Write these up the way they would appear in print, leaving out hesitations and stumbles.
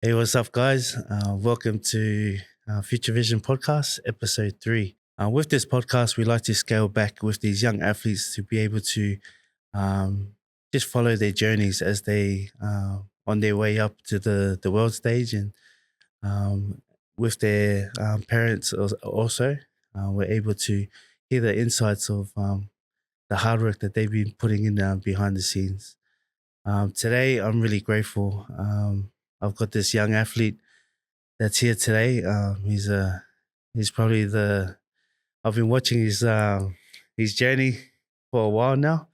Hey, what's up, guys? Welcome to Future Vision Podcast, episode 3. With this podcast, we like to scale back with these young athletes to be able to um, just follow their journeys as they on their way up to the world stage, and with their parents also, we're able to hear the insights of the hard work that they've been putting in behind the scenes. Today, I'm really grateful. I've got this young athlete that's here today. He's probably I've been watching his journey for a while now,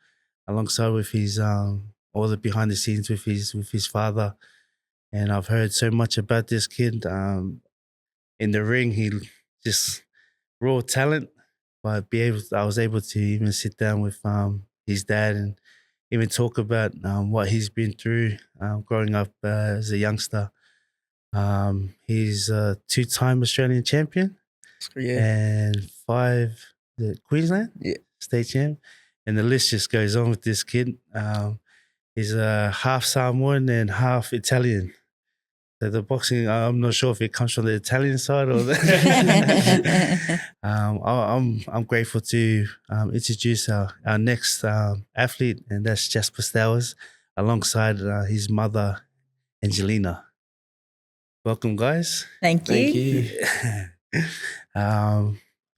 alongside with his all the behind the scenes with his father, and I've heard so much about this kid. In the ring, he just raw talent, but I was able to even sit down with his dad and even talk about what he's been through growing up as a youngster. He's a two-time Australian champion Yeah. and Queensland Yeah. state champ, and the list just goes on with this kid. He's half Samoan and half Italian. So the boxing, I'm not sure if it comes from the Italian side or the. I'm grateful to introduce our next athlete, and that's Jaspaa Stowers, alongside his mother, Angelina. Welcome, guys. Thank you.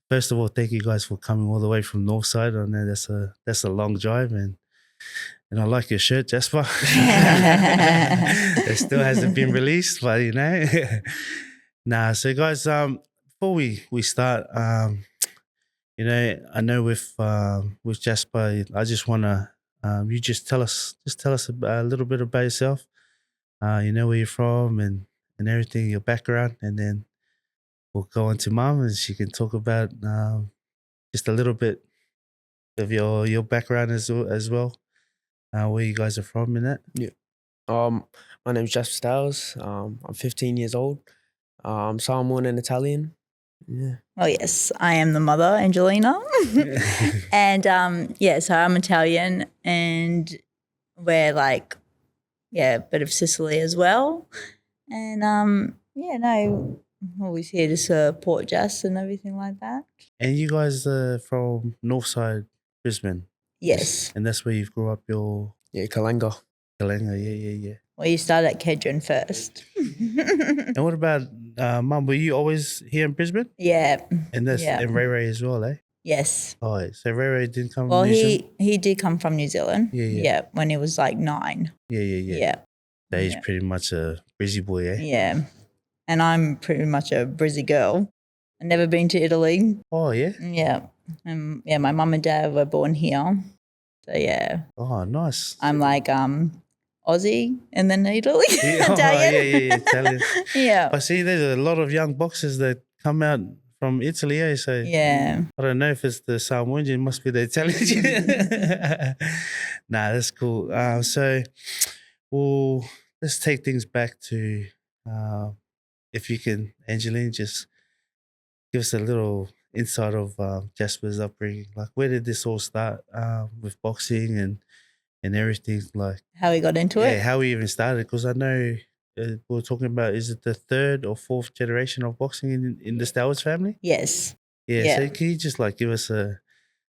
First of all, thank you guys for coming all the way from Northside. I know that's a long drive, and I like your shirt, Jaspaa. It still hasn't been released, but Nah. So, guys, before we start, I know with Jaspaa, I just wanna you just tell us a little bit about yourself. Where you're from and everything, your background, and then we'll go on to Mom, and she can talk about just a little bit of your background as well, where you guys are from and that. Yeah. My name's Jaspaa Stowers. I'm 15 years old. I'm Samoan and Italian. Yeah. Oh, yes. I am the mother, Angelina. And, so I'm Italian, and we're a bit of Sicily as well. And, always here to support Jess and everything like that. And you guys are from Northside, Brisbane? Yes. And that's where you grew up your... Yeah, Kalenga. Kalenga, yeah. Well, you started at Kedron first. And what about Mum? Were you always here in Brisbane? Yeah. And and Ray as well, eh? Yes. Oh, so Ray didn't come from New Zealand? He did come from New Zealand. Yeah. When he was 9. Yeah. So he's pretty much a Brizzy boy, eh? Yeah. And I'm pretty much a Brizzy girl. I've never been to Italy. Oh, yeah? Yeah. My mum and dad were born here. So, yeah. Oh, nice. I'm Aussie and then Italy. Italian. Yeah. Italian. Yeah. I see there's a lot of young boxers that come out from Italy, eh? So yeah. I don't know if it's the Samoan, it must be the Italian. Nah, that's cool. So let's take things back to, if you can, Angeline, just give us a little insight of Jaspa's upbringing. Like, where did this all start with boxing and everything? Like, how he got into it? Yeah, how he even started. Because I know we were talking about, is it the third or fourth generation of boxing in the Stowers family? Yes. Yeah. So can you just give us a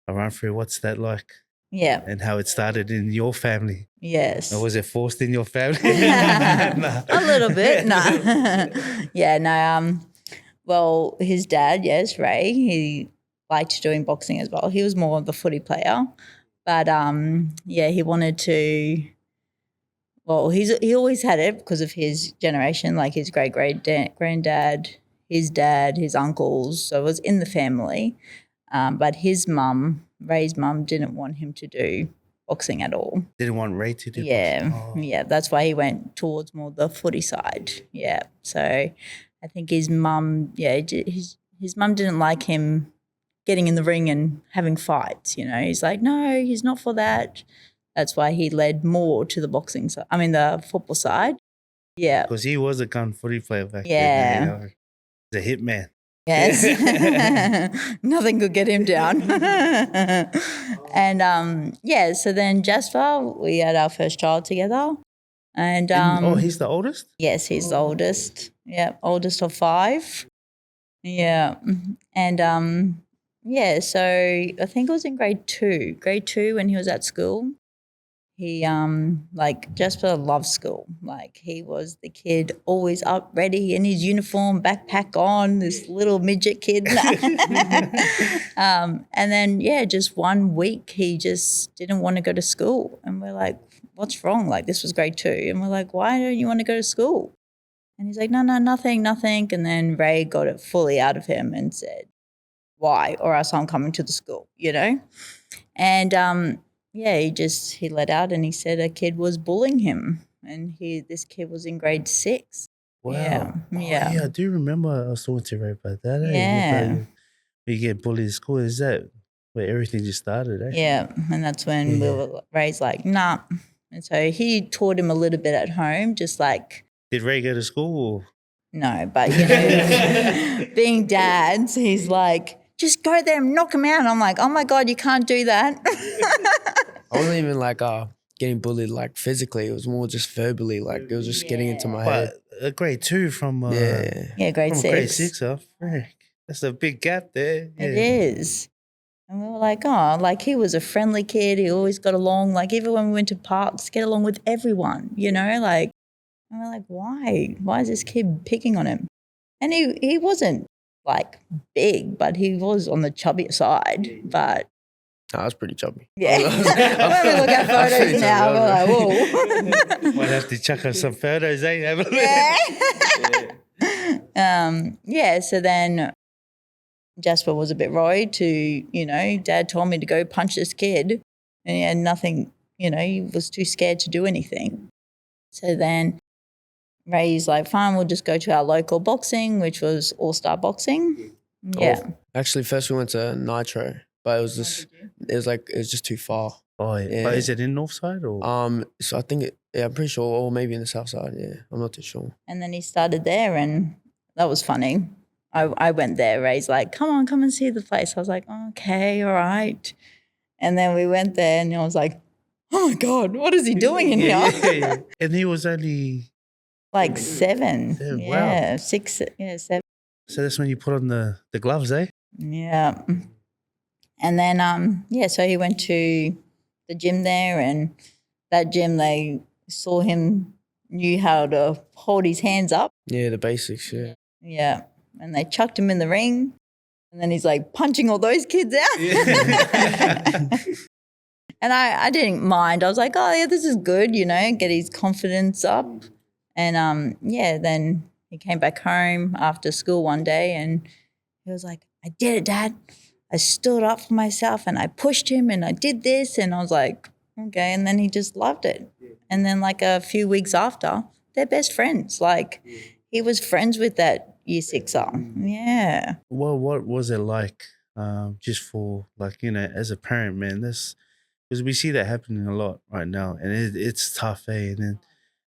run through what's that like? Yeah. And how it started in your family? Yes. Or was it forced in your family? Nah. A little bit. No. Yeah, no. Well, his dad, yes, Ray, he liked doing boxing as well. He was more of the footy player. But, he wanted to, well, he always had it because of his generation, like his great-granddad, his dad, his uncles. So it was in the family. But his mum, Ray's mum, didn't want him to do boxing at all. Didn't want Ray to do boxing? Oh. Yeah, that's why he went towards more the footy side. Yeah, so I think his mum, his mum didn't like him getting in the ring and having fights, He's like, no, he's not for that. That's why he led more to the boxing side. I mean, the football side. Yeah. Because he was a gun footy player back then. Yeah. He's a hitman. Yes. Nothing could get him down. And, so then Jaspaa, we had our first child together. And he's the oldest? yes, he's the oldest. Yeah, oldest of 5. Yeah. And yeah, so I think it was in grade 2. Grade 2 when he was at school. He like Jasper loved school. Like he was the kid always up ready in his uniform, backpack on, this little midget kid. And then just one week he just didn't want to go to school. And we're like, what's wrong? Like this was grade 2. And we're like, why don't you want to go to school? And he's like, no, nothing. And then Ray got it fully out of him and said, why? Or else I'm coming to the school, And he let out and he said a kid was bullying him, and this kid was in grade 6. Wow. Yeah. Yeah, I do remember I was talking to Ray about that. Yeah. When you get bullied at school, is that where everything just started, eh? Yeah, and that's when Ray's like, nah. And so he taught him a little bit at home, just like. Did Ray go to school? Or? No, but being dads, he's like, just go there and knock him out. And I'm like, oh my God, you can't do that. I wasn't even like getting bullied like physically. It was more just verbally. Like it was just getting into my head. But grade 2 from grade 6. Grade 6, frick. That's a big gap there. Yeah. It is. And we were like, oh, like he was a friendly kid. He always got along. Like even when we went to parks, get along with everyone, like. And we're like, why? Why is this kid picking on him? And he wasn't like big, but he was on the chubbier side. But I was pretty chubby. yeah, when we look at photos now, we're like, whoa. Might have to chuck up some photos, eh? Have a look. So then Jasper was a bit worried to, Dad told me to go punch this kid, and he had nothing, he was too scared to do anything. So then Ray's like, fine, we'll just go to our local boxing, which was All-Star Boxing. Yeah. Oh, actually, first we went to Nitro, but it was just too far. Oh, yeah. But is it in Northside or? So I think I'm pretty sure, or maybe in the South Side. Yeah, I'm not too sure. And then he started there, and that was funny. I went there. Ray's like, come and see the place. I was like, okay, all right. And then we went there, and I was like, oh my God, what is he doing in here? Yeah. And he was only like 7. Wow. 6, 7. So that's when you put on the gloves, eh? Yeah. And then so he went to the gym there, and that gym they saw him knew how to hold his hands up. Yeah, the basics, yeah. Yeah. And they chucked him in the ring, and then he's like punching all those kids out. Yeah. And I didn't mind. I was like, oh, yeah, this is good, get his confidence up. And, then he came back home after school one day, and he was like, I did it, Dad. I stood up for myself, and I pushed him, and I did this. And I was like, okay. And then he just loved it. And then like a few weeks after, they're best friends. Like he was friends with that year 6er. Yeah. Well, what was it like just for like, as a parent, man, because we see that happening a lot right now, and it's tough, eh? And then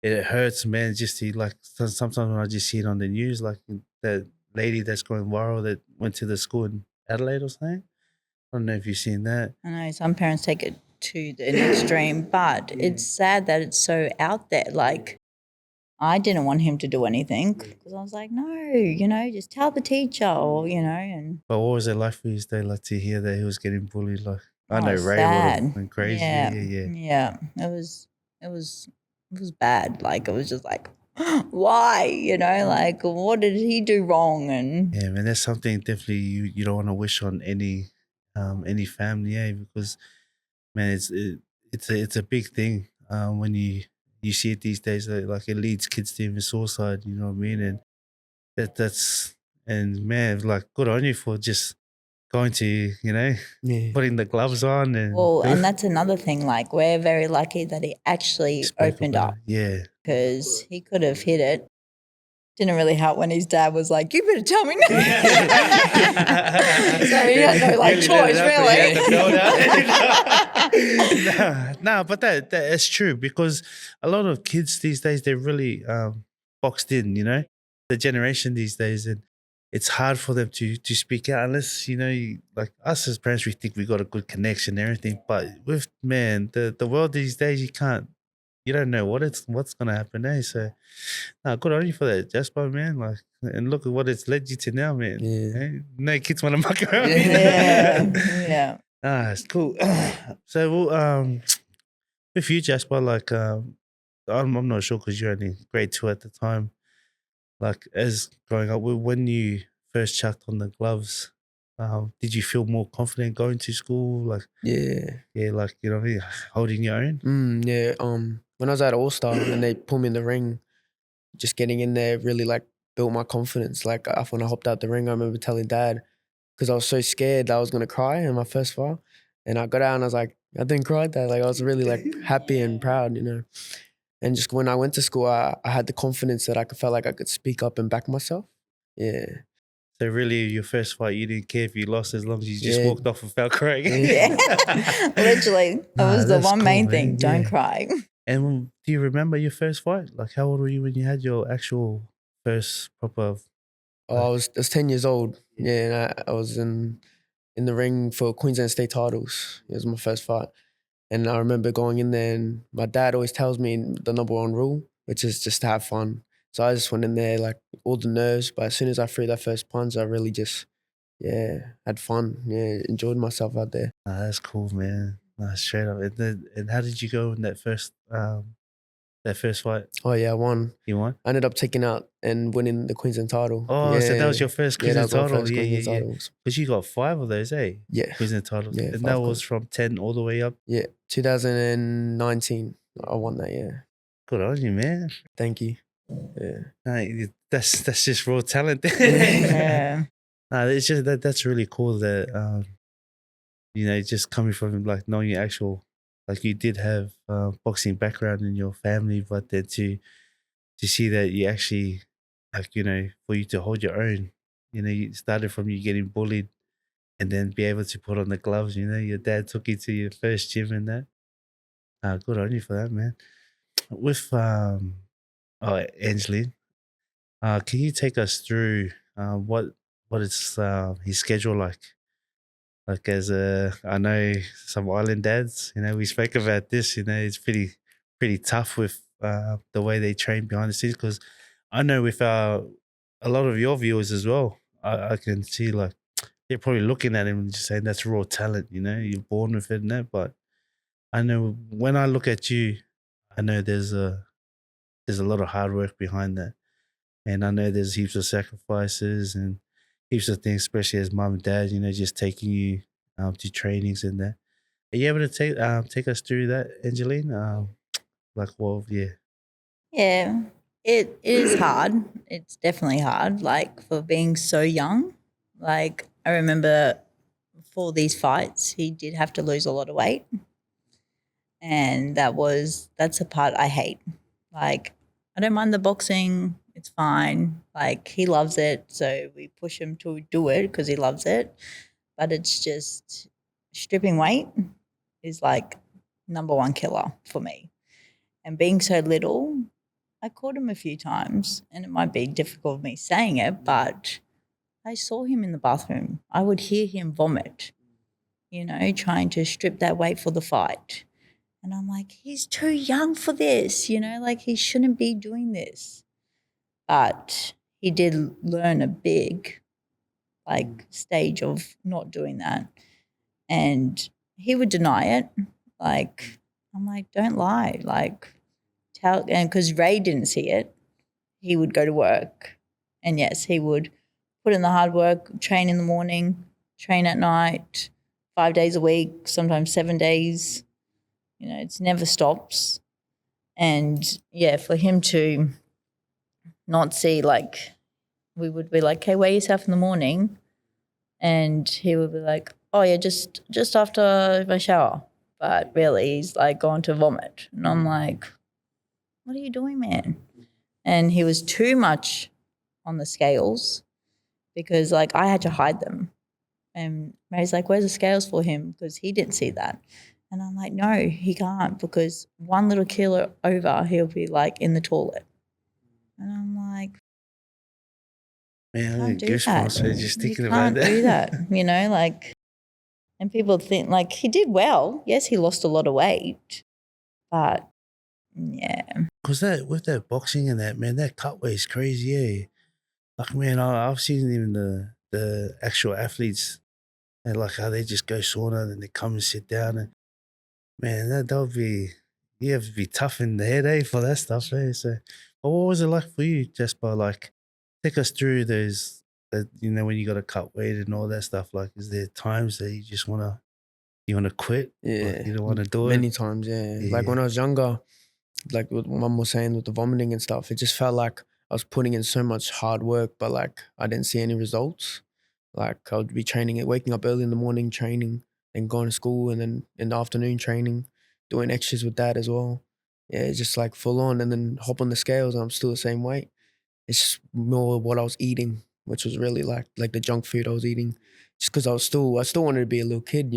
it hurts, man, just to like, sometimes when I just see it on the news, like that lady that's going viral that went to the school in Adelaide or something. I don't know if you've seen that. I know some parents take it to the extreme, but it's sad that it's so out there. Like, I didn't want him to do anything because I was like, no, just tell the teacher or, and. But what was it like for you today, like to hear that he was getting bullied? Like, I know Ray would sad. have been crazy. Yeah. It was bad. Like, it was just like, why? Like, what did he do wrong? And yeah, man, that's something definitely you don't want to wish on any family, because man, it's a big thing when you see it these days. Like it leads kids to even suicide. You know what I mean? And and man, like good on you for just going to putting the gloves on and and that's another thing. Like we're very lucky that he actually opened up. Yeah, because he could have hit it. Didn't really help when his dad was like, you better tell me now. So he had no choice, really. No, but that's true, because a lot of kids these days, they're really boxed in, the generation these days, and it's hard for them to speak out unless, like us as parents, we think we got a good connection and everything. But with, man, the world these days, you can't you don't know what's gonna happen, eh? So, good on you for that, Jasper, man. Like, and look at what it's led you to now, man. Yeah. Eh? No kids want to muck around. Yeah. Yeah. It's cool. So, with you, Jasper, like, I'm not sure because you're only grade 2 at the time. Like, as growing up, when you first chucked on the gloves, did you feel more confident going to school? Like, Yeah. like, you know what I mean? Holding your own? Yeah. When I was at All Star and they put me in the ring, just getting in there really like built my confidence. Like when I hopped out the ring, I remember telling Dad because I was so scared that I was gonna cry in my first fight, and I got out and I was like, I didn't cry, Dad. Like I was really like happy and proud, you know. And just when I went to school, I had the confidence that felt like I could speak up and back myself. Yeah. So really, your first fight, you didn't care if you lost as long as you just Yeah. walked off without crying. Yeah. Literally, that was the that's one cool, main man. thing. Don't Yeah. cry. And do you remember your first fight? Like, how old were you when you had your actual first proper? I was 10 years old. Yeah, and I was in the ring for Queensland State titles. It was my first fight. And I remember going in there and my dad always tells me the number one rule, which is just to have fun. So I just went in there like all the nerves, but as soon as I threw that first punch, I really just, had fun. Yeah, enjoyed myself out there. That's cool, man. Straight up. And how did you go in that first fight? Oh yeah, I won. You won? I ended up taking out and winning the Queensland title. Oh, so that was your first Yeah, that Queensland was my title. first Queensland titles. Because you got 5 of those, eh? Yeah. Queensland titles. Yeah, And 5 that was from 10 all the way up. Yeah, 2019. I won that, yeah. Good on you, man. Thank you. Yeah. Nah, that's just raw talent. Yeah. It's just that's really cool that you know, just coming from like knowing your actual, like you did have boxing background in your family, but then to see that you actually, like, you know, for you to hold your own, you know, you started from you getting bullied and then be able to put on the gloves, you know, your dad took you to your first gym and that. Good on you for that, man. With Angeline, can you take us through what is his schedule like? Like as I know some island dads, you know, we spoke about this. You know, it's pretty tough with the way they train behind the scenes. Because I know with a lot of your viewers as well, I can see like they're probably looking at him and just saying that's raw talent. You know, you're born with it and that. But I know when I look at you, I know there's a lot of hard work behind that. And I know there's heaps of sacrifices and heaps of things, especially as mom and dad, you know, just taking you to trainings and that. Are you able to take us through that, Angeline? Like, well, yeah. Yeah. It is hard. It's definitely hard. Like for being so young. Like I remember for these fights, he did have to lose a lot of weight. And that's a part I hate. Like I don't mind the boxing. It's fine. Like he loves it. So we push him to do it because he loves it. But it's just stripping weight is like number one killer for me. And being so little, I caught him a few times and it might be difficult for me saying it, but I saw him in the bathroom. I would hear him vomit, you know, trying to strip that weight for the fight. And I'm like, he's too young for this, you know, like he shouldn't be doing this. But he did learn a big stage of not doing that. And he would deny it. Like, I'm like, don't lie. Like, tell, and because Ray didn't see it, he would go to work. And yes, he would put in the hard work, train in the morning, train at night, 5 days a week, sometimes 7 days. You know, it's never stops. And yeah, for him to not see, like, we would be like, okay, weigh yourself in the morning. And he would be like, oh yeah, just after my shower. But really, he's like going to vomit. And I'm like, what are you doing, man? And he was too much on the scales because like I had to hide them. And Mary's like, where's the scales for him? Because he didn't see that. And I'm like, no, he can't because 1 little kilo over, he'll be like in the toilet. And I'm like, Man, I can't get do goosebumps that. just You thinking about can't that. do that, you know, like, and people think like he did well. Yes, he lost a lot of weight, but Yeah. Cause that with that boxing and that, man, that cut weight is crazy. Yeah, like man, I've seen even the actual athletes and like how they just go sauna and they come and sit down and man, that would be you have to be tough in the head, for that stuff, So, but what was it like for you, Jasper? Like, take us through those, when you got to cut weight and all that stuff. Like, is there times that you wanna quit? Like, Yeah, you don't want to do it? many times. Yeah, like Yeah. when I was younger, like what Mum was saying with the vomiting and stuff, it just felt like I was putting in so much hard work, but like I didn't see any results. Like I would be training, waking up early in the morning, training, and going to school, and then in the afternoon training, doing extras with that as well. Yeah, it's just like full on, and then hop on the scales, and I'm still the same weight. It's just more what I was eating, which was really like the junk food I was eating, just because I still wanted to be a little kid,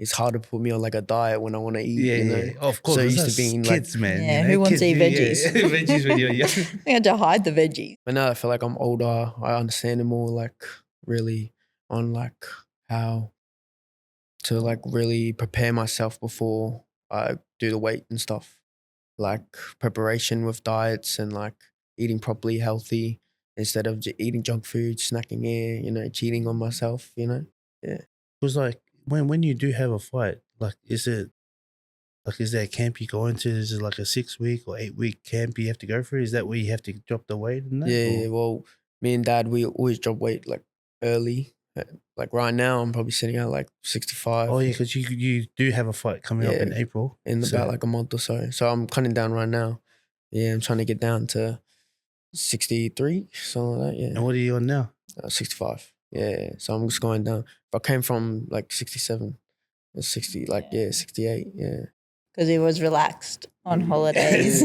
It's hard to put me on like a diet when I want to eat, Yeah. Of course, So 'cause used to that's being kids, man. Yeah, who wants to eat veggies? Yeah, veggies when you're young. We had to hide the veggies. but now I feel like I'm older. I understand it more, like really on like how to like really prepare myself before I do the weight and stuff. Like preparation with diets and like eating properly healthy instead of eating junk food, snacking here, cheating on myself, Yeah. Because like when you do have a fight, like is there a camp you go into? Is it like a 6 week or 8 week camp you have to go through? Is that where you have to drop the weight and that? Yeah, or- well, me and Dad, we always drop weight like early. Like right now, I'm probably sitting at like 65 Oh yeah, because you do have a fight coming up in Yeah, April. in So- about like a month or so. So I'm cutting down right now. Yeah, I'm trying to get down to 63, something like that. And Yeah, what are you on now? 65. Yeah, so I'm just going down. If I came from like 67, it's 60, like, yeah, 68. Yeah. Because he was relaxed on holidays,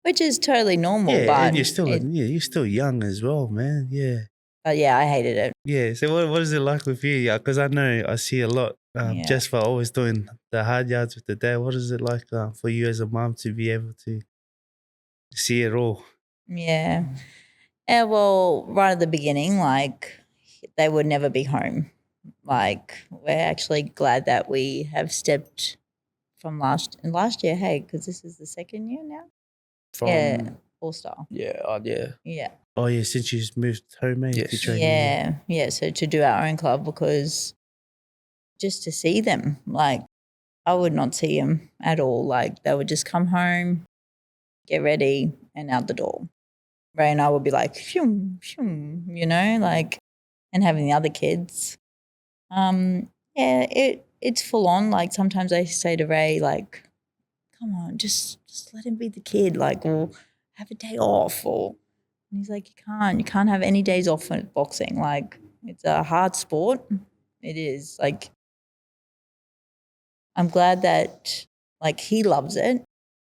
which is totally normal. Yeah, but and you're still young as well, man. Yeah. but yeah, I hated it. Yeah. So what is it like with you? Yeah, because I know I see a lot. Yeah. Just for always doing the hard yards with the dad. What is it like for you as a mom to be able to see it all? Yeah. And well, right at the beginning, like they would never be home. Like we're actually glad that we have stepped from last year. Hey, because this is the second year now. From, Yeah, All Star. yeah, yeah. Yeah. Oh yeah, since you moved home, mate, Yes. to training. Yeah. So to do our own club, because just to see them, like I would not see them at all. Like they would just come home, get ready, and out the door. Ray and I would be like, shoom, shoom, like, and having the other kids. Yeah, it's full on. Like sometimes I say to Ray, like, come on, just let him be the kid, like, or have a day off, and he's like, you can't have any days off at boxing. Like, it's a hard sport. It is. Like, I'm glad that like he loves it,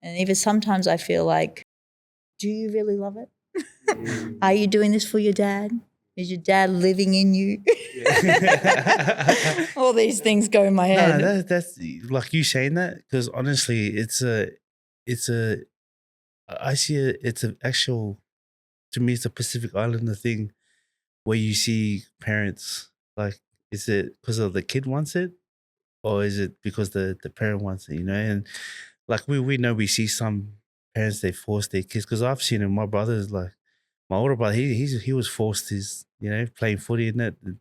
and even sometimes I feel like, do you really love it? Are you doing this for your dad? Is your dad living in you? All these things go in my head. No, that's like you saying that because honestly, I see it's an actual, to me, it's a Pacific Islander thing where you see parents like, is it because of the kid wants it or is it because the parent wants it, and like we know we see some parents they force their kids because I've seen it. My brother's like my older brother, he was forced his, playing footy and that. And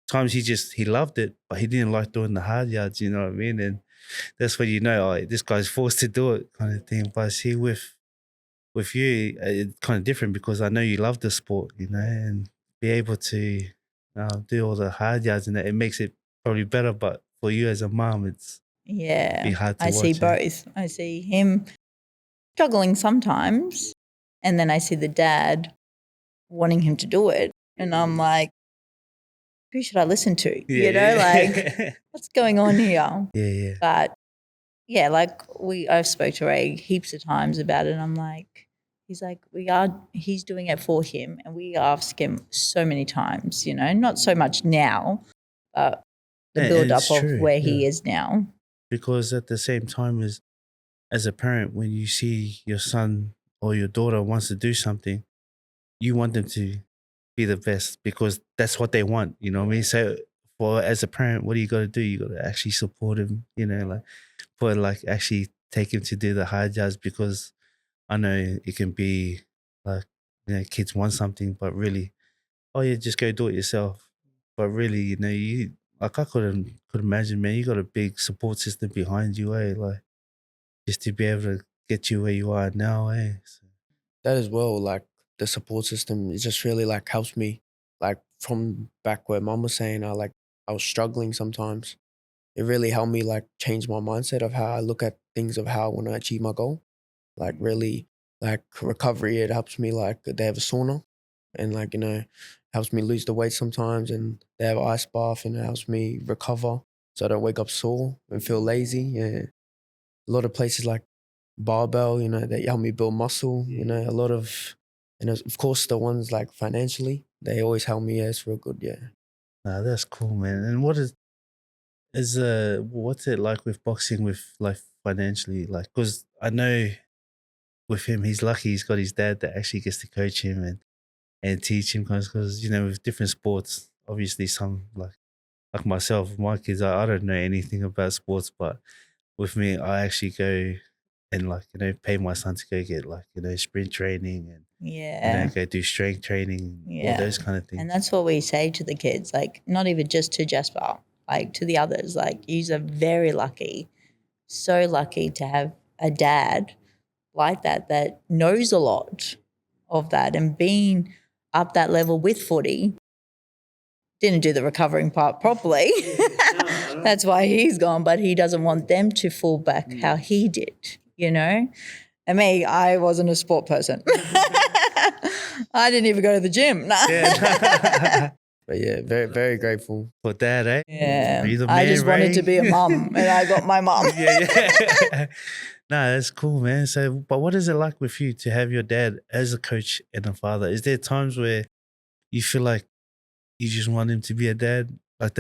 times he loved it, but he didn't like doing the hard yards, you know what I mean? And that's when oh, this guy's forced to do it kind of thing. But see with you, it's kind of different because I know you love the sport, and be able to do all the hard yards and that, it makes it probably better. But for you as a mom, it's Yeah. be hard to I watch. see both. I see him struggling sometimes, and then I see the dad wanting him to do it. And I'm like, who should I listen to? Like, what's going on here? Yeah. But yeah, like I've spoke to Ray heaps of times about it. And I'm like, he's like, he's doing it for him. And we ask him so many times, not so much now, but the And build up it's of true, where he yeah. is now. Because at the same time as a parent, when you see your son or your daughter wants to do something, you want them to be the best because that's what they want. You know what I mean? So as a parent, what do you got to do? You got to actually support him. Like actually take him to do the high jumps because I know it can be like, kids want something, but really, oh yeah, just go do it yourself. But really, like I could imagine, man, you got a big support system behind you, like just to be able to get you where you are now, So, That as well, like the support system, it just really like helps me. Like from back where mom was saying, I was struggling sometimes. It really helped me like change my mindset of how I look at things, of how I want to achieve my goal. Like really, like recovery, it helps me. Like they have a sauna, and like helps me lose the weight sometimes, and they have ice bath, and it helps me recover so I don't wake up sore and feel lazy. Yeah, a lot of places like barbell, they help me build muscle. A lot of, of course, the ones like financially, they always help me. Yeah, it's real good. Yeah. nah, that's cool, man. And what's it like with boxing with like financially? Like, because I know with him, he's lucky he's got his dad that actually gets to coach him and teach him because with different sports, obviously some like myself, my kids, I don't know anything about sports, but with me, I actually go and like, pay my son to go get like, sprint training and, Yeah. go do strength training, all Yeah. those kind of things. And that's what we say to the kids, like not even just to Jaspaa, like to the others, like you're very lucky, so lucky to have a dad like that knows a lot of that and being up that level with footy. Didn't do the recovering part properly. That's why he's gone, but he doesn't want them to fall back how he did, And me, I wasn't a sport person. I didn't even go to the gym. Nah. Yeah. But yeah, very, very grateful. For dad, eh? Yeah. Are you the I man, just wanted Ray? to be a mum and I got my mum. Yeah. Nah, that's cool, man. So, but what is it like with you to have your dad as a coach and a father? Is there times where you feel like you just want him to be a dad? Like,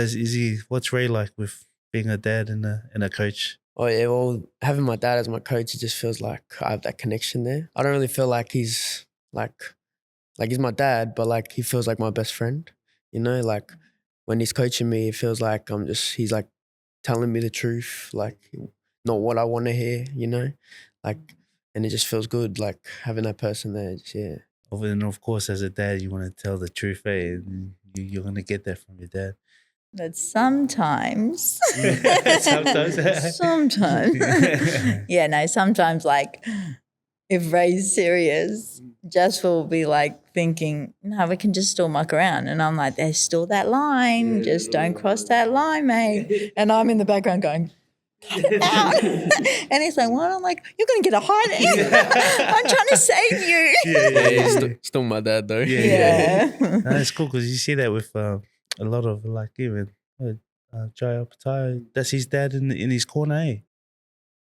what's Ray like with being a dad and a coach? Oh yeah, well, having my dad as my coach, it just feels like I have that connection there. I don't really feel like he's like he's my dad, but like he feels like my best friend. Like when he's coaching me, it feels like he's like telling me the truth, like not what I want to hear, like, and it just feels good, like having that person there. Yeah. And of course, as a dad, you want to tell the truth, and you're going to get that from your dad. But sometimes. Sometimes. Sometimes. Yeah, no, sometimes like if Ray's serious, Jess will be like thinking, no, we can just still muck around. And I'm like, there's still that line. Just don't cross that line, mate. And I'm in the background going, cut it out. And he's like, what? I'm like, you're going to get a hiding. I'm trying to save you. Yeah, still my dad though. Yeah. That's cool because you see that with a lot of like even Jaspaa Stowers, that's his dad in his corner, eh?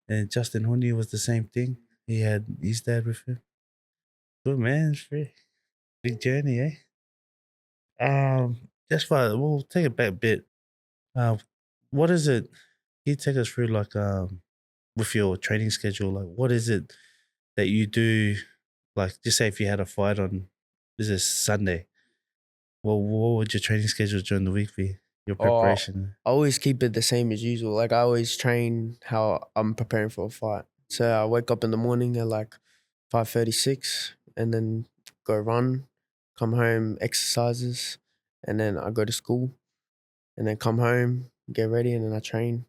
And Justin Hundy was the same thing. He had his dad with him. Good man, it's very big journey, eh? That's why we'll take it back a bit. What is it? Can you take us through like with your training schedule? Like, what is it that you do? Like, just say if you had a fight on this is Sunday. Well, what would your training schedule during the week be? Your preparation? I always keep it the same as usual. Like I always train how I'm preparing for a fight. So I wake up in the morning at like 5:36 and then go run, come home, exercises, and then I go to school and then come home, get ready, and then I train,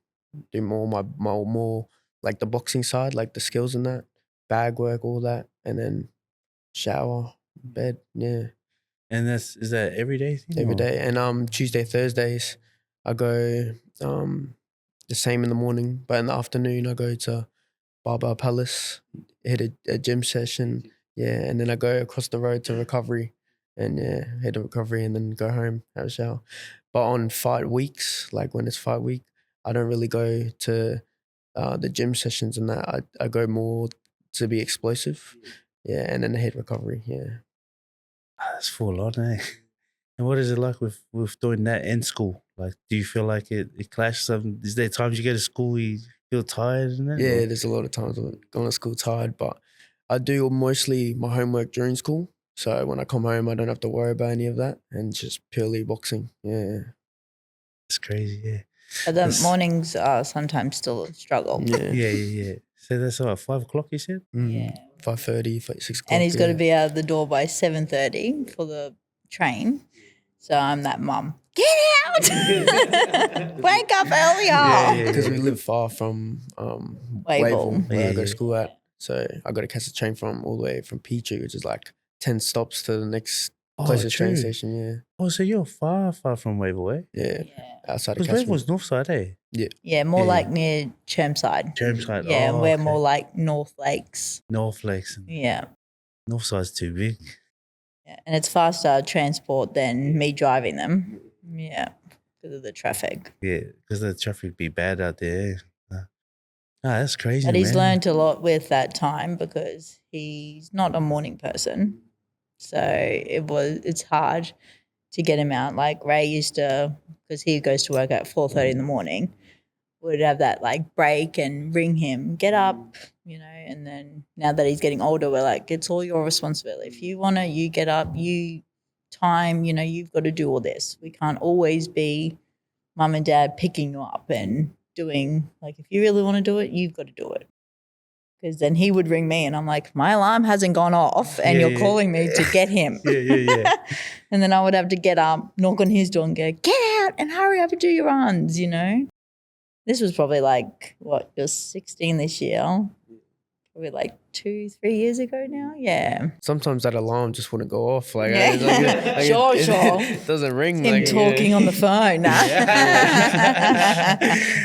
do my more like the boxing side, like the skills and that, bag work, all that, and then shower, bed, yeah. And is that every day thing? Every or- day. And Tuesday, Thursdays, I go the same in the morning, but in the afternoon I go to Barbell Palace, hit a gym session, yeah, and then I go across the road to recovery and hit a recovery and then go home, have a shower. But on fight weeks, like when it's fight week, I don't really go to the gym sessions and that. I go more to be explosive, yeah, and then hit recovery, yeah. That's full on, eh? And what is it like with doing that in school? Like, do you feel like it clashes? Some is there times you go to school you feel tired and that? Yeah, or- there's a lot of times I'm going to school tired, but I do mostly my homework during school. So when I come home, I don't have to worry about any of that and it's just purely boxing. Yeah. It's crazy, yeah. But the mornings are sometimes still a struggle. Yeah. Yeah. So that's what, 5 o'clock, you said? Yeah. 5:30, 6 o'clock. And he's got to yeah. be out of the door by 7:30 for the train. So I'm that mum. Get out! Wake up earlier. Because we live far from Wavell. Wavell, where I go Yeah. to school at. So I got to catch the train from all the way from Petrie, which is like 10 stops to the next closest train true. station. Oh, so you're far from Wavell, eh? Yeah. Yeah. Outside of Because Catchment. Wavell's north side, eh? Yeah, more Yeah. like near Chermside. Chermside. Yeah, oh, we're okay. more like North Lakes. North Lakes. And Yeah. north side's too big. Yeah. And it's faster transport than me driving them. Yeah, because of the traffic. Yeah, because the traffic be bad out there. That's crazy, But he's man. learned a lot with that time because he's not a morning person. So it's hard to get him out. Like Ray used to, because he goes to work at 4:30 in the morning, would have that like break and ring him, get up, and then now that he's getting older, we're like, it's all your responsibility. If you want to, you get up, you've got to do all this. We can't always be mum and dad picking you up and doing, like, if you really want to do it, you've got to do it. Because then he would ring me and I'm like, my alarm hasn't gone off and you're calling me to get him. Yeah. And then I would have to get up, knock on his door and go, get out and hurry up and do your runs, This was probably like, you're 16 this year. Probably like 2-3 years ago now. Yeah. Sometimes that alarm just wouldn't go off. Like, Yeah. Sure. It doesn't ring. Him talking on the phone. Nah.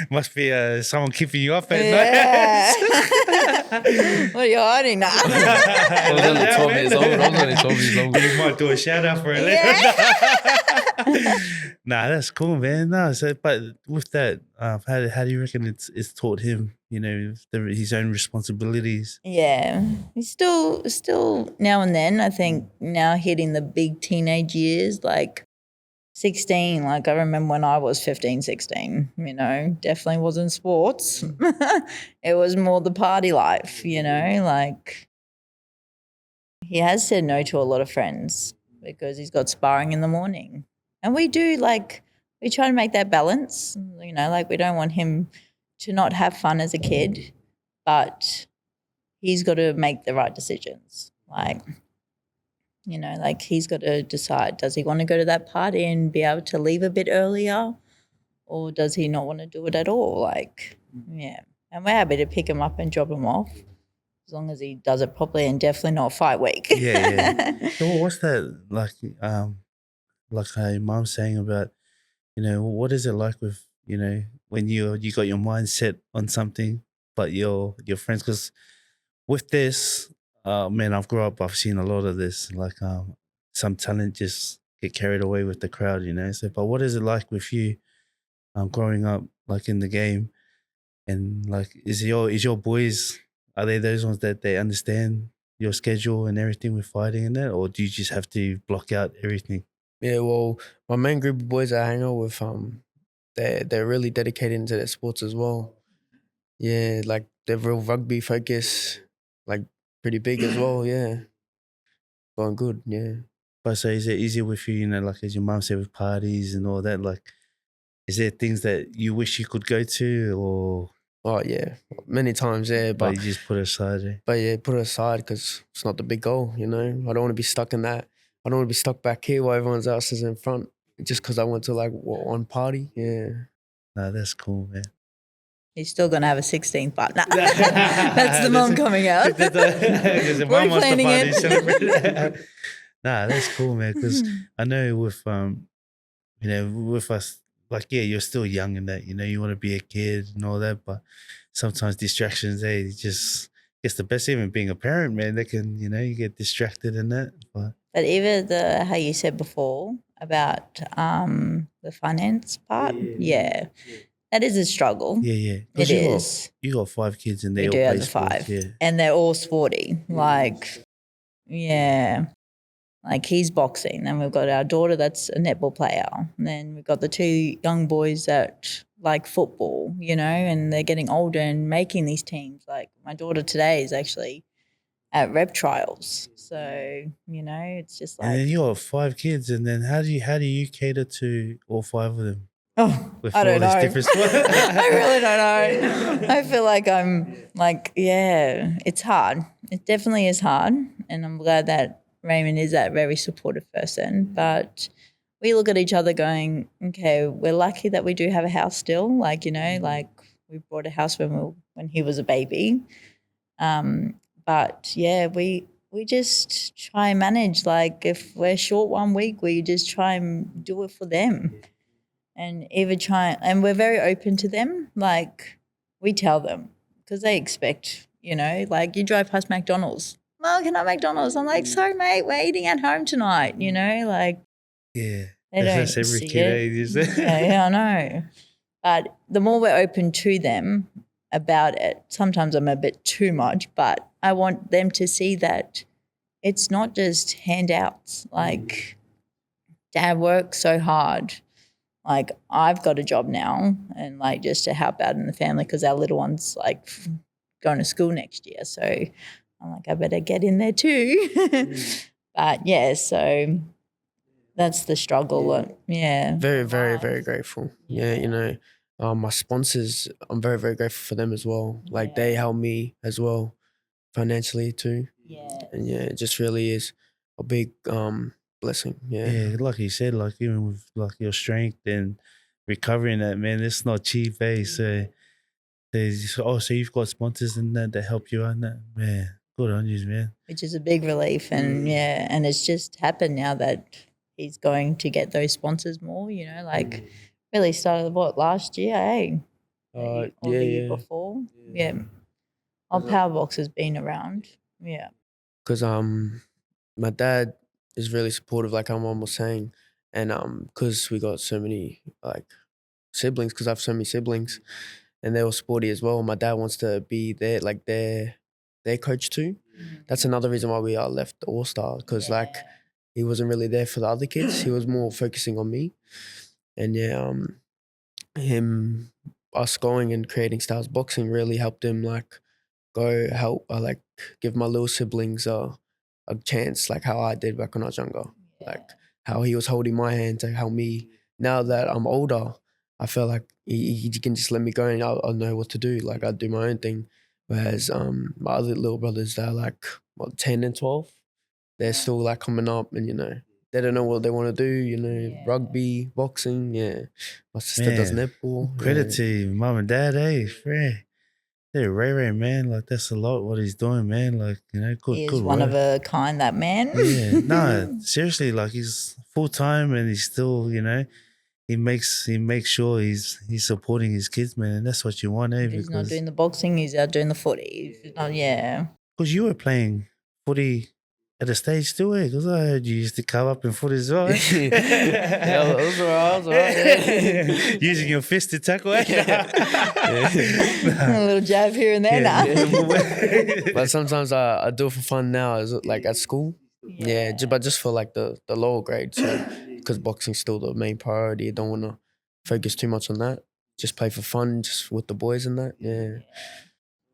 Must be someone keeping you up at Yeah. What are you hiding now? I was only 12 years old. You might do a shout out for it later. Yeah. Nah, that's cool, man. No, but with that, how do you reckon it's taught him, his own responsibilities? Yeah. He's still now and then, I think now hitting the big teenage years, like 16, like I remember when I was 15, 16, definitely wasn't sports. It was more the party life, like he has said no to a lot of friends because he's got sparring in the morning. And we do, we try to make that balance, like we don't want him to not have fun as a kid, but he's got to make the right decisions. He's got to decide, does he want to go to that party and be able to leave a bit earlier, or does he not want to do it at all? Yeah. And we're happy to pick him up and drop him off as long as he does it properly and definitely not fight week. Yeah. So what's that like how mom's saying about, what is it like with, when you got your mind set on something, but your friends, because with this, man, I've seen a lot of this, some talent just get carried away with the crowd, So, but what is it like with you, growing up, in the game, and is your boys, are they those ones that they understand your schedule and everything with fighting and that, or do you just have to block out everything? Yeah, well, my main group of boys I hang out with, they're really dedicated into their sports as well. Yeah, they're real rugby focused, pretty big as well. Yeah, going good. Yeah. But so is it easier with you, as your mom said, with parties and all that? Is there things that you wish you could go to, or? Oh yeah, many times. Yeah, But but you just put it aside, eh? but yeah, put it aside because it's not the big goal. I don't want to be stuck in that. I don't want to be stuck back here while everyone else is in front just because I went to one party. Yeah. No, that's cool, man. He's still going to have a 16th partner. That's the mum coming out. We're planning it. Nah, that's cool, man. Because I know with with us, you're still young in that, you want to be a kid and all that, but sometimes distractions, just it's the best. Even being a parent, man, they can, you get distracted in that. But even how you said before about the finance part, yeah. That is a struggle. Yeah. It is. You got 5 kids and they We all do play have the sports, 5. yeah. And they're all sporty. Yeah. He's boxing. Then we've got our daughter that's a netball player. And then we've got the 2 young boys that like football, and they're getting older and making these teams. My daughter today is actually at rep trials. So, it's just And then you got 5 kids, and then how do you cater to all 5 of them? Oh, with I all don't these know. different sports? I really don't know. I feel like I'm like, yeah, it's hard. It definitely is hard. And I'm glad that Raymond is that very supportive person. But we look at each other going, okay, we're lucky that we do have a house still. Like, like we bought a house when he was a baby. But yeah, we just try and manage. Like if we're short 1 week, we just try and do it for them. And even and we're very open to them. Like we tell them because they expect, like you drive past McDonald's. Well, can I have McDonald's? I'm like, sorry, mate, we're eating at home tonight. Like Yeah, they that's don't every see kid, it. age. Yeah, I know. But the more we're open to them about it, sometimes I'm a bit too much. But I want them to see that it's not just handouts. Like Dad works so hard. Like I've got a job now and like just to help out in the family because our little one's like going to school next year. So I'm like, I better get in there too. But yeah, so that's the struggle. Yeah. Very, very, very grateful. Yeah, my sponsors, I'm very, very grateful for them as well. Like they help me as well financially too. Yeah. And yeah, it just really is a big blessing. Yeah. Yeah, like you said, like even with like your strength and recovering that, man, it's not cheap, eh? So so you've got sponsors and that help you on that, man. Good on you, man. Which is a big relief. And yeah, and it's just happened now that he's going to get those sponsors more, like really started last year, eh? Or the year before. Yeah. Our power box has been around. Yeah. Because my dad is really supportive, like our mom was saying, and because we got so many like siblings, because I have so many siblings, and they're all sporty as well. My dad wants to be their coach too. That's another reason why we are left All Star, because like he wasn't really there for the other kids. He was more focusing on me, and yeah, us going and creating Stars Boxing really helped him like go help like give my little siblings a chance, like how I did back when I was younger. Like how he was holding my hand to help me. Now that I'm older, I feel like he can just let me go and I'll know what to do. Like I'll do my own thing. Whereas my other little brothers, they're like 10 and 12. They're still like coming up and they don't know what they want to do, rugby, boxing, yeah. My sister does Man, netball. credit yeah. to you, mom and dad, hey, Ray. Hey, Ray, man, like that's a lot what he's doing, man. Like, good, He is good one work. of a kind, that man. Yeah, no, seriously, like he's full time and he's still, he makes sure he's supporting his kids, man, and that's what you want, eh? If he's not Because doing the boxing, he's out doing the footy. If he's not, yeah. you were playing footy at a stage too, eh? Because I heard you used to come up in footy as well. Eh? Yeah, I was all right. Using your fist to tackle, eh? A little jab here and there. Yeah. But sometimes I do it for fun now, like at school. Yeah, but just for like the lower grade. So because boxing's still the main priority, I don't want to focus too much on that. Just play for fun, just with the boys and that. Yeah.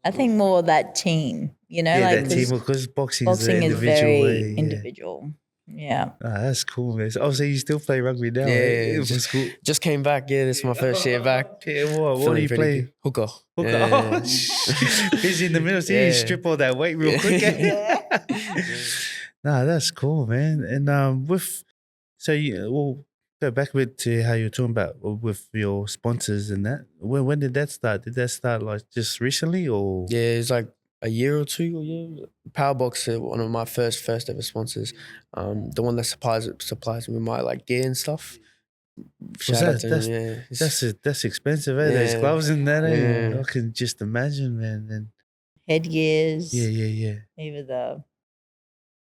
I think more that team, Yeah, like that team, because boxing is boxing an is individual way. very Yeah. individual. Yeah. Ah, that's cool, man. So you still play rugby now? Yeah, eh? For school. just came back. Yeah, this is my first year back. Yeah, what do Feeling you pretty play? good. Hooker. Hooker. Yeah. Oh, busy in the middle, so you Yeah. strip all that weight real quick. Nah, that's cool, man. And we'll go back a bit to how you were talking about with your sponsors and that. When did that start? Did that start like just recently or? Yeah, it's like a year or two. Powerbox, one of my first ever sponsors. The one that supplies me with my like gear and stuff. Shout out to him. Yeah, That's expensive, eh? Those Yeah. gloves and that, eh? Yeah. I can just imagine, man. And Headgears. yeah. Even the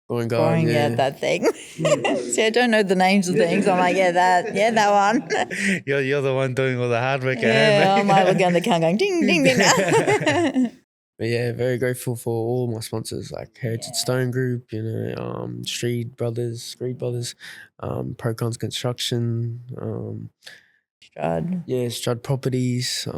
Going guard. pouring Yeah. out that thing. See, I don't know the names of things. I'm like, that one. You're the one doing all the hard work Yeah, at I'm home. like looking at the count going ding, ding, ding. But yeah, very grateful for all my sponsors like Heritage Stone Group, Street Brothers, Procons Construction, Strud. Strud Properties,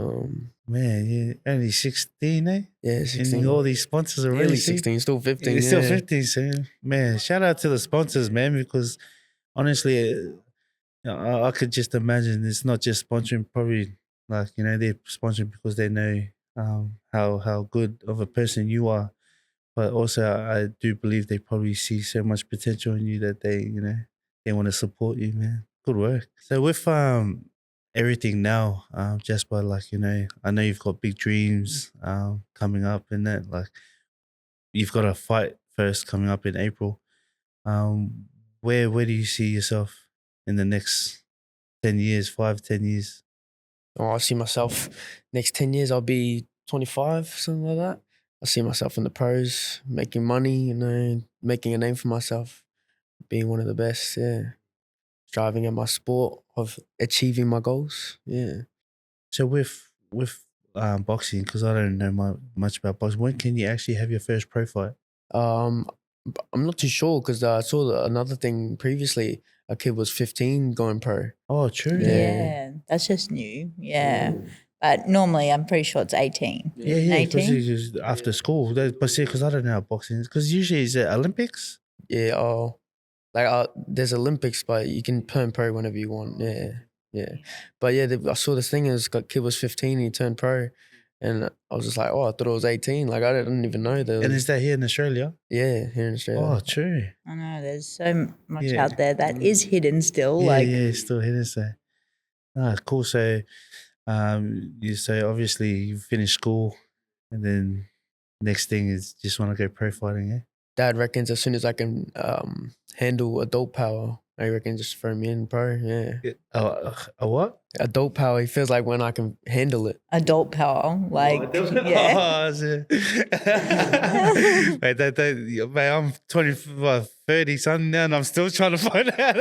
Man, yeah, only 16, eh? yeah, 16. And all these sponsors are Nearly really 16, still 15. It's still yeah. 15, so man, shout out to the sponsors, man, because honestly, I could just imagine it's not just sponsoring, probably like, you know, they're sponsoring because they know how good of a person you are. But also I do believe they probably see so much potential in you that they, you know, they want to support you, man. Good work. So with everything now, Jaspaa, like, you know, I know you've got big dreams coming up and that, like you've got a fight first coming up in April. Where do you see yourself in the next 10 years, 5, 10 years? Oh, I see myself next 10 years, I'll be 25, something like that. I see myself in the pros, making money, you know, making a name for myself, being one of the best, yeah. Striving at my sport, of achieving my goals, yeah. So with boxing, because I don't know much about boxing, when can you actually have your first pro fight? I'm not too sure because I saw another thing previously. A kid was 15 going pro. Oh, true. Yeah, that's just new. Yeah. But normally I'm pretty sure it's 18. Yeah, 18? because after school. But see, because I don't know how boxing is. Because usually is it Olympics? Yeah, there's Olympics, but you can turn pro whenever you want. Yeah, yeah. But yeah, I saw this thing. Kid was 15 and he turned pro, and I was just like, oh, I thought it was 18. Like I didn't even know there was. And is that here in Australia? Yeah, here in Australia. Oh, true. I know there's so much Yeah. out there that is hidden still. Yeah, like, it's still hidden. So, cool. So, you say obviously you finish school, and then next thing is just want to go pro fighting, eh? Dad reckons as soon as I can handle adult power, I reckon just throw me in pro. Yeah, A what? adult power. He feels like when I can handle it. adult power. Like, yeah. Oh, shit. Mate, I'm 30 something now, and I'm still trying to find out.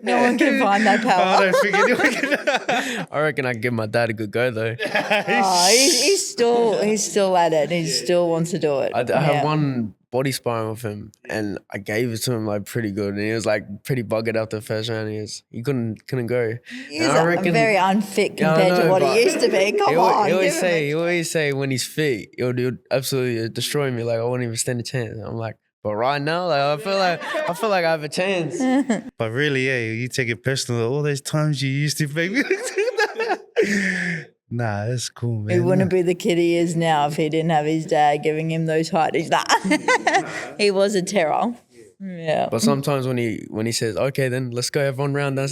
No one can find that power. I don't think anyone can. I reckon I can give my dad a good go though. Oh, he's still at it. He still wants to do it. I have one body sparring with him, and I gave it to him like pretty good, and he was like pretty buggered after the first round. He couldn't go. He's And I reckon- very unfit Yeah, I compared to know, what but he used to be. Come on, He give him a- always say when he's fit, he'll absolutely destroy me. Like I wouldn't even stand a chance. I'm like, but right now, like I feel like I have a chance. But really, yeah, you take it personal. All those times you used to make me. Nah, that's cool, man. He wouldn't be the kid he is now if he didn't have his dad giving him those hidings. Nah. He was a terror. Yeah. But sometimes when he says, okay, then let's go have one round, I'll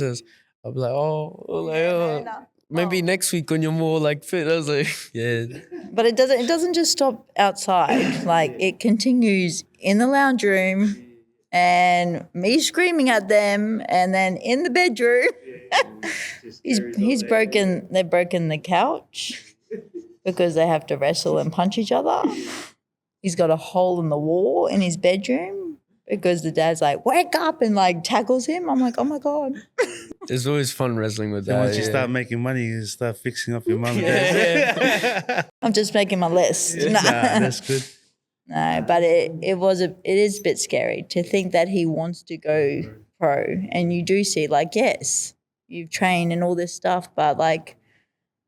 be like, maybe next week when you're more like fit. I was like, yeah. But it doesn't just stop outside. Like it continues in the lounge room and me screaming at them, and then in the bedroom. They've broken the couch because they have to wrestle and punch each other. He's got a hole in the wall in his bedroom because the dad's like, wake up, and like tackles him. I'm like, oh my God. It's always fun wrestling with Then that. once you start making money, you start fixing up your mum and dad. I'm just making my list. Nah, that's good. No, but it is a bit scary to think that he wants to go pro, and you do see like, yes, you've trained and all this stuff, but like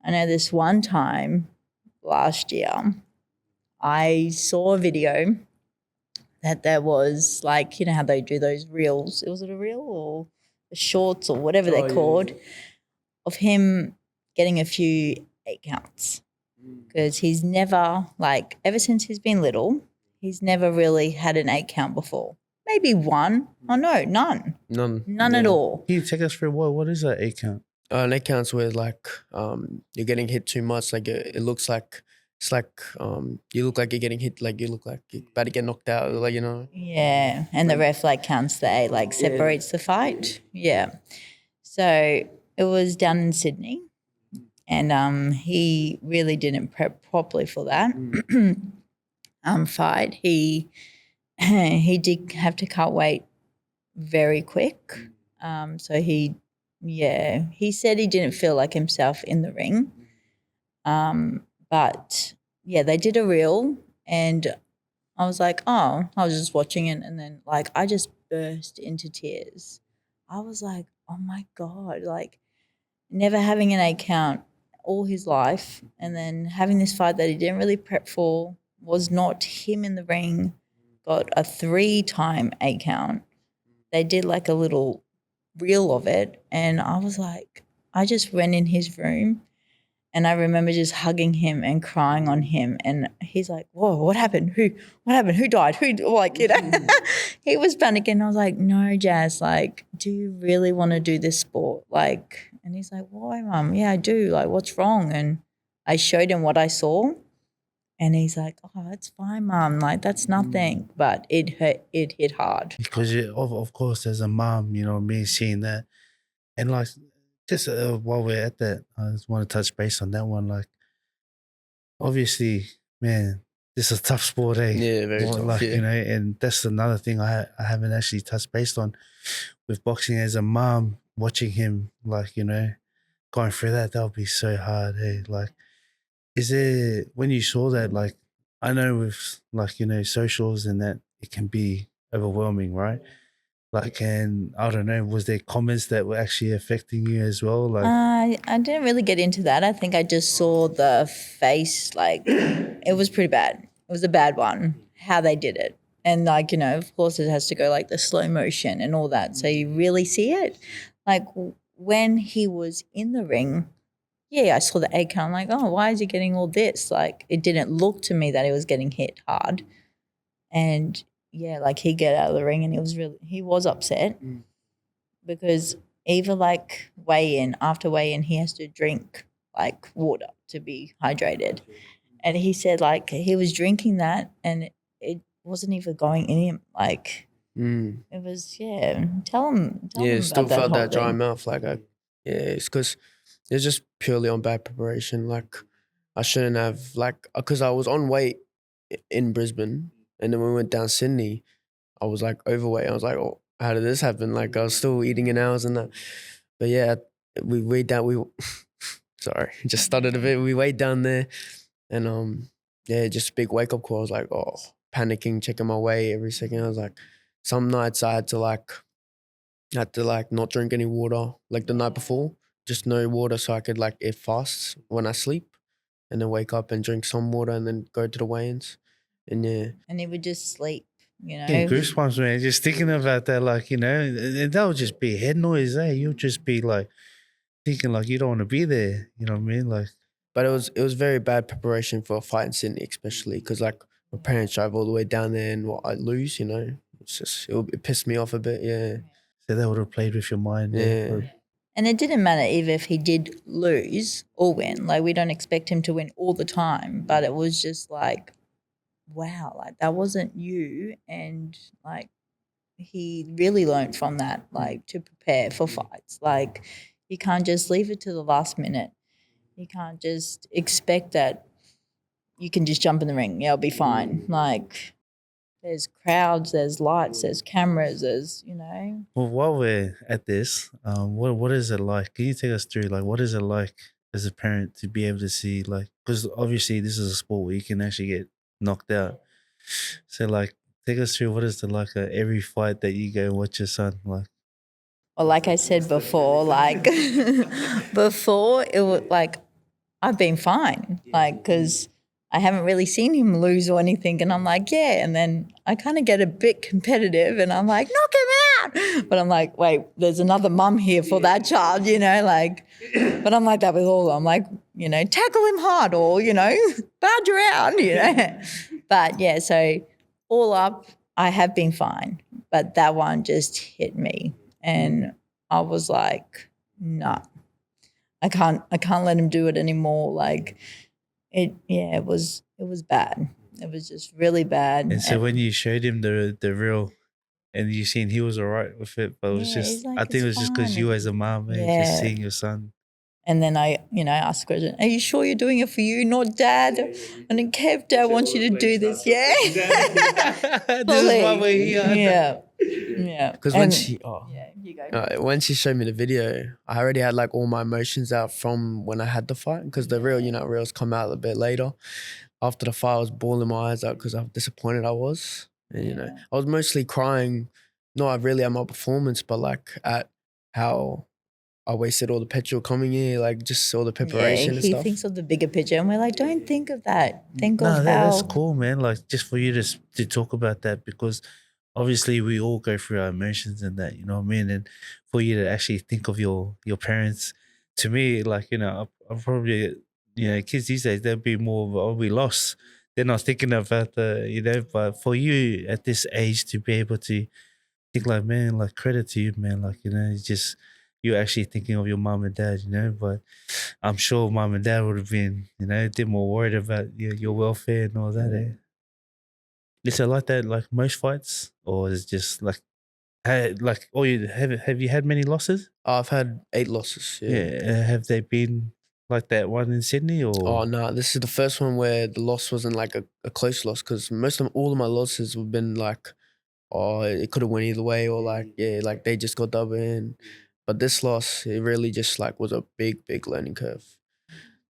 I know this one time last year I saw a video that there was like, you know how they do those reels, was it a reel or the shorts or whatever they're called, of him getting a few 8 counts, because he's never, like, ever since he's been little, he's never really had an 8 count before. Maybe one. Oh no, none. None at all. Can you take us through what is that 8 count? An 8 counts where like you're getting hit too much. Like it looks like it's like you look like you're getting hit. Like you look like you're about to get knocked out. Like, you know. Yeah, and the ref like counts the 8, like separates the fight. Yeah. So it was down in Sydney, and he really didn't prep properly for that fight. He did have to cut weight very quick. So he said he didn't feel like himself in the ring. But yeah, they did a reel, and I was like, oh, I was just watching it, and then like I just burst into tears. I was like, oh my God, like never having an 8 count all his life, and then having this fight that he didn't really prep for, was not him in the ring, got a 3-time 8 count. They did like a little reel of it, and I was like, I just went in his room. And I remember just hugging him and crying on him. And he's like, whoa, what happened? What happened? Who died? He was panicking. I was like, no, Jazz, like, do you really want to do this sport? Like, and he's like, why, Mum? Yeah, I do. Like, what's wrong? And I showed him what I saw. And he's like, oh, it's fine, Mum. Like, that's nothing. But it hit hard. Because of course, as a mom, me seeing that, and like, just while we're at that, I just want to touch base on that one. Like, obviously, man, this is a tough sport, eh? Yeah, very tough. Like, yeah. and that's another thing I haven't actually touched base on with boxing as a mom, watching him, like, going through that would be so hard, eh? Like, is there, when you saw that, like, I know with, like, socials and that, it can be overwhelming, right? Like, and I don't know, was there comments that were actually affecting you as well? Like, I didn't really get into that. I think I just saw the face, like, it was pretty bad. It was a bad one, how they did it. And, like, of course it has to go like the slow motion and all that. So you really see it. Like, when he was in the ring, yeah, I saw the egg count. I'm like, oh, why is he getting all this? Like, it didn't look to me that he was getting hit hard. And, yeah, like, he get out of the ring and he was upset because even like after weigh in, he has to drink like water to be hydrated. And he said like he was drinking that and it wasn't even going in him. Like it was, yeah. Tell him Still about that felt whole that dry thing. mouth. Like, it's because it's just purely on bad preparation. Like, I shouldn't have, like, because I was on weight in Brisbane, and then when we went down Sydney, I was like overweight. I was like, oh, how did this happen? Like, I was still eating in hours and that. But yeah, we weighed down. Sorry, just stuttered a bit. We weighed down there, and yeah, just a big wake up call. I was like, oh, panicking, checking my weight every second. I was like, some nights I had to not drink any water like the night before, just no water, so I could like it fasts when I sleep, and then wake up and drink some water, and then go to the weigh-ins, and yeah. And he would just sleep, getting goosebumps, man, just thinking about that, like, and that would just be head noise, eh? You'd just be like thinking like you don't want to be there, you know what I mean? Like, But it was very bad preparation for a fight in Sydney, especially because like my parents drive all the way down there, and what I lose, it's just it pissed me off a bit. Yeah, so that would have played with your mind. yeah. And it didn't matter even if he did lose or win. Like, we don't expect him to win all the time, but it was just like, wow, like that wasn't you. And like, he really learned from that, like to prepare for fights. Like, you can't just leave it to the last minute. You can't just expect that you can just jump in the ring. Yeah, I'll be fine. Like, there's crowds, there's lights, there's cameras, there's, Well, while we're at this, what is it like? Can you take us through, like, what is it like as a parent to be able to see, like, because obviously this is a sport where you can actually get knocked out. So, like, take us through what is it like every fight that you go and watch your son, like? Well, like I said before, like before it was like I've been fine, like because I haven't really seen him lose or anything, and I'm like, yeah, and then I kind of get a bit competitive, and I'm like, knock him out, but I'm like, wait, there's another mum here for that child, like, but I'm like that with all, I'm like, tackle him hard or barge around, but yeah, so all up, I have been fine, but that one just hit me. And I was like, no, I can't let him do it anymore. Like it was bad. It was just really bad. And so when you showed him the real, and you seen he was all right with it, but it was just, like, I think it was just because fine. you as a mom, just seeing your son. And then I, asked the question, are you sure you're doing it for you, not dad? And then Kev, dad wants you to do this. Yeah. This is why we're here. Yeah. Yeah. Because you go. When she showed me the video, I already had like all my emotions out from when I had the fight, because the reels come out a bit later. After the fight, I was bawling my eyes out because how disappointed I was. And, I was mostly crying, not really at my performance, but like at how I wasted all the petrol coming here, like just all the preparation and he stuff. thinks of the bigger picture, and we're like, don't think of that. Think of how. That's cool, man. Like, just for you to talk about that, because obviously we all go through our emotions and that, you know what I mean? And for you to actually think of your parents, to me, like, you know, I'm probably, you know, kids these days, they'll be more of, oh, we lost. They're not thinking about the, you know, but for you at this age to be able to think like, man, like credit to you, man, like, you know, it's just, you're actually thinking of your mom and dad, you know, but I'm sure mom and dad would have been, you know, they're more worried about your welfare and all that, eh? Is it like that, like most fights, or is it just like, oh, you have you had many losses? I've had 8 losses. Yeah. Yeah, have they been like that one in Sydney, Oh or no, this is the first one where the loss wasn't like a close loss, because all of my losses have been like, oh, it could have went either way, or like, yeah, like they just got double in. But this loss, it really just like was a big learning curve.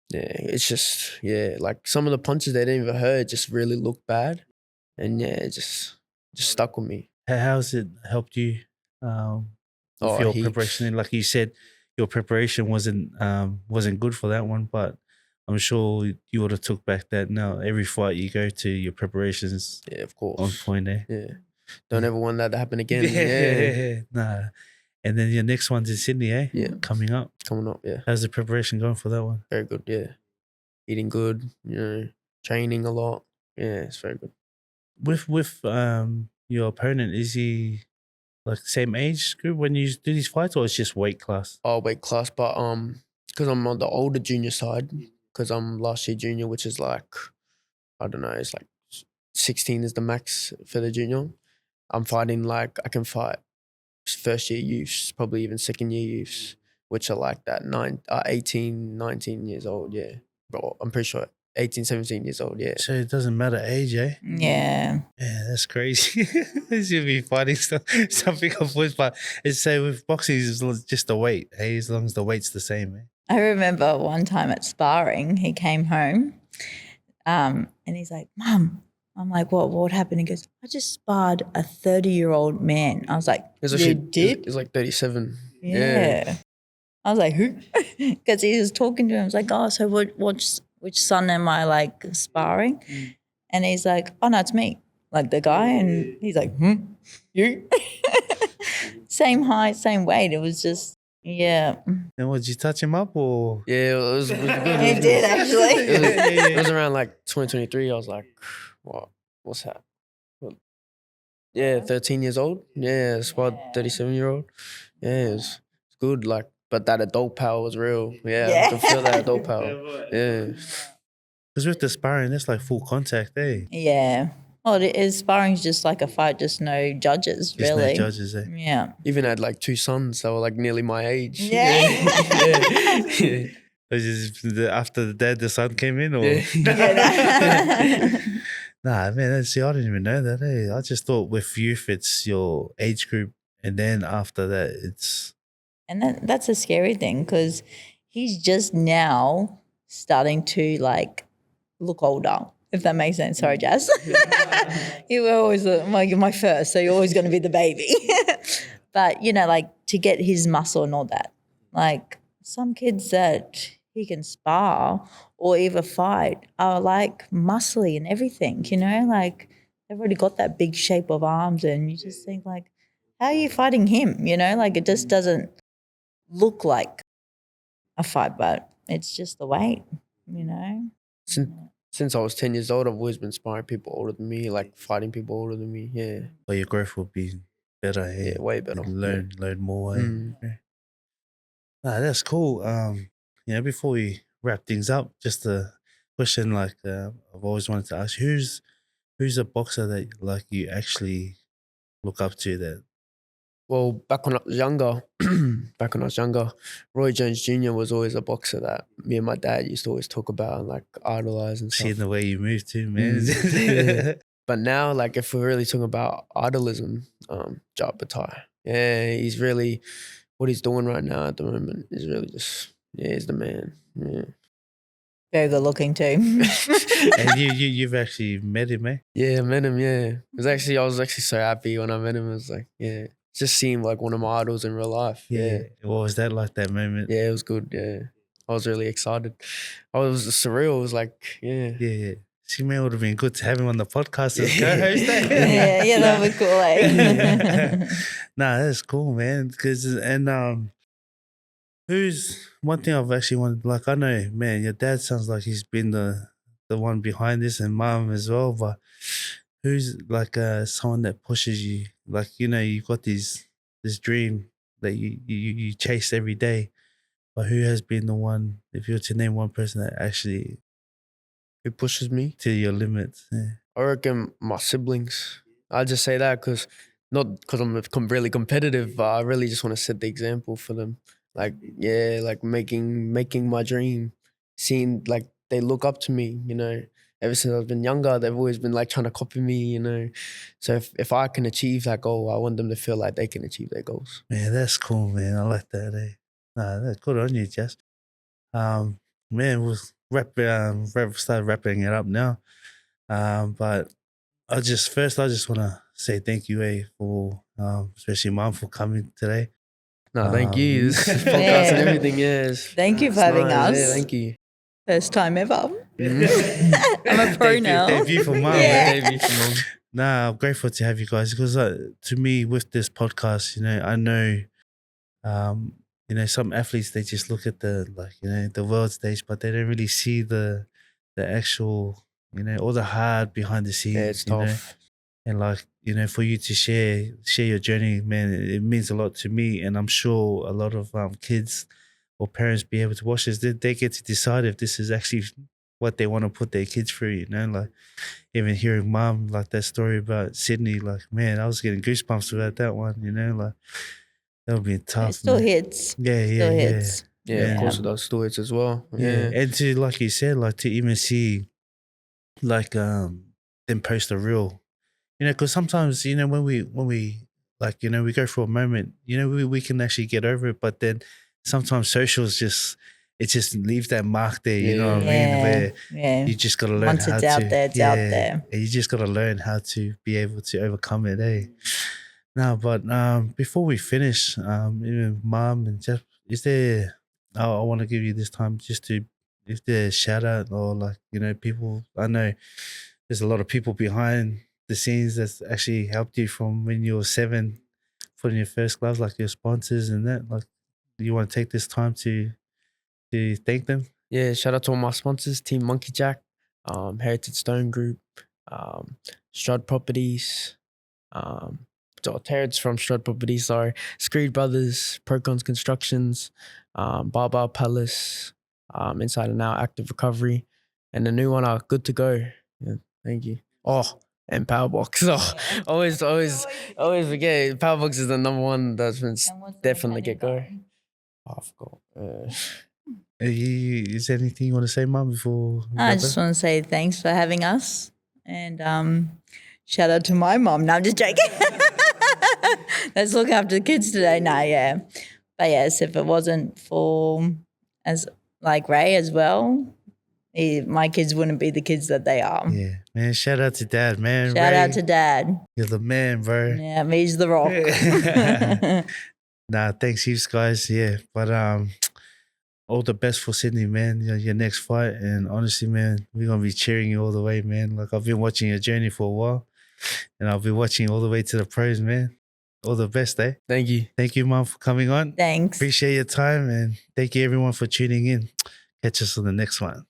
Yeah, it's just, yeah, like some of the punches they didn't even hurt just really looked bad, and yeah, it just stuck with me. how's it helped you with Oh, your heaps. preparation? And like you said, your preparation wasn't good for that one, but I'm sure you would have took back that. Now every fight you go to, your preparations Yeah, of on course. point there. Yeah, don't Yeah. ever want that to happen again. Yeah, Nah. And then your next one's in Sydney, eh? Yeah. Coming up. coming up. Yeah, How's the preparation going for that one? very good. Yeah, eating good. You know, training a lot. Yeah, it's very good. With your opponent, is he like same age group when you do these fights, or it's just weight class? Oh, weight class, but because I'm on the older junior side, because I'm last year junior, which is like, I don't know, it's like 16 is the max for the junior. I'm fighting like, I can fight first year youths, probably even second year youths, which are like that 18, 19 years old. Yeah, bro, I'm pretty sure 18, 17 years old. Yeah. So it doesn't matter age, eh? Yeah. Yeah, that's crazy. You'll be fighting something of which, but it's so with boxing, it's just the weight, eh? As long as the weight's the same, eh? I remember one time at sparring, he came home and he's like, Mum, I'm like, what happened? He goes, I just sparred a 30-year-old man. I was like, you did? It's like 37. Yeah. I was like, who? Because he was talking to him. I was like, oh, so which son am I like sparring? And he's like, oh, no, it's me. Like the guy. And he's like, you? Same height, same weight. It was just, yeah. And did you touch him up or? Yeah, it was good. He did actually. It was around like 2023. I was like, what's that? Yeah, 13 years old. Yeah, squad 37-year-old. Yeah, it's good. Like, but that adult power was real. Yeah, I can feel that adult power. Yeah. Because with the sparring, that's like full contact, eh? Yeah. Well, it is, sparring's just like a fight, just no judges, Just really. no judges, eh? Yeah. Even had like 2 sons that were like nearly my age. Yeah. Yeah. After the dad, the son came in, or? Yeah. Nah, man, see, I didn't even know that, eh? I just thought with youth, it's your age group, and then after that, it's... And that's a scary thing because he's just now starting to like look older, if that makes sense. Sorry, Jazz. You were always my first, so you're always going to be the baby. But, you know, like to get his muscle and all that, like some kids that he can spar or even fight are like muscly and everything, you know, like they've already got that big shape of arms and you just think like, how are you fighting him? You know, like it just doesn't look like a fight, but it's just the weight, you know. Since I was 10 years old, I've always been sparring people older than me, like fighting people older than me. Yeah. But your growth will be better, eh? Yeah, way better. Learn more, eh? Mm. Yeah. Nah, that's cool. You know, before we wrap things up, just a question like I've always wanted to ask: who's a boxer that like you actually look up to? That Well, back when I was younger, Roy Jones Jr. was always a boxer that me and my dad used to always talk about and like idolize and seeing stuff. the way you move too, man. Yeah. But now, like if we're really talking about idolism, Jaspaa. Yeah, he's really what he's doing right now at the moment is really just he's the man. Yeah. Very good looking too. And you've actually met him, eh? Yeah, I met him. Yeah, I was actually so happy when I met him. It was like, yeah, it just seemed like one of my idols in real life. Yeah. What was that like? That moment? Yeah, it was good. Yeah, I was really excited. I was surreal. It was like, yeah. Yeah. She may would have been good to have him on the podcast as co-host. Yeah, that would be cool. Nah, that's cool, man. Who's one thing I've actually wanted? Like, I know, man, your dad sounds like he's been the one behind this, and mom as well. But who's like someone that pushes you? Like, you got this dream that you chase every day. But who has been the one? If you were to name one person that actually Who pushes me? to your limits, yeah. I reckon my siblings. I just say that because not because I'm really competitive, but I really just want to set the example for them. Like, yeah, like making my dream, seeing like they look up to me. Ever since I've been younger, they've always been like trying to copy me. So if I can achieve that goal, I want them to feel like they can achieve their goals. Man, that's cool, man. I like that. Nah, that's good on you, Jess. Man, we'll start wrapping it up now. But I just want to say thank you, for especially Mom for coming today. No, thank you. This podcast and everything, yes. Thank you for having us. Yeah, thank you. First time ever. I'm a pro now. Debut for Mom. Yeah. Debut for Mom. Nah, I'm grateful to have you guys because to me, with this podcast, I know, some athletes, they just look at the world stage, but they don't really see the actual, all the hard behind the scenes. Yeah, it's tough. And for you to share your journey, man, it means a lot to me. And I'm sure a lot of kids or parents be able to watch this. They get to decide if this is actually what they want to put their kids through, like even hearing Mom, like that story about Sydney, like, man, I was getting goosebumps about that one, like that would be tough. It still man. hits. Yeah. Hits. Yeah, Yeah. of course it does. Still hits as well. Yeah. And to, like you said, like to even see like them post a reel, because sometimes, when we like, we go through a moment, we can actually get over it, but then sometimes socials just leaves that mark there, you know what I mean? Where you just gotta learn Once how it's to out there, it's out there. And you just gotta learn how to be able to overcome it, No, but before we finish, even Mom and Jeff, is there I want to give you this time just to, if there's a shout out or like, people, I know there's a lot of people behind the scenes that's actually helped you from when you were 7, putting your first gloves, like your sponsors and that. Like, do you want to take this time to thank them? Yeah, shout out to all my sponsors, Team Monkey Jack, Heritage Stone Group, Strud Properties, Terrence from Strud Properties, sorry, Screed Brothers, Procons Constructions, Bar Palace, Inside and Out, Active Recovery, and the new one are Good to Go. Yeah, thank you. Oh, and Powerbox. Oh, always forget. Powerbox is the number one that's been definitely get go. Oh, I forgot. Is there anything you want to say, Mum, before? I just want to say thanks for having us, and shout out to my mom. No, I'm just joking. Let's look after the kids today. No, yeah, but yes, if it wasn't for Ray as well, my kids wouldn't be the kids that they are. Yeah, man. Shout out to Dad, man. Shout Ray, out to Dad. you're the man, bro. Yeah, he's the rock. Nah, thanks heaps, guys. Yeah, but all the best for Sydney, man. Your next fight, and honestly, man, we're gonna be cheering you all the way, man. Like, I've been watching your journey for a while, and I'll be watching you all the way to the pros, man. All the best, eh? Thank you. Thank you, Mom, for coming on. Thanks. Appreciate your time, and thank you everyone for tuning in. Catch us on the next one.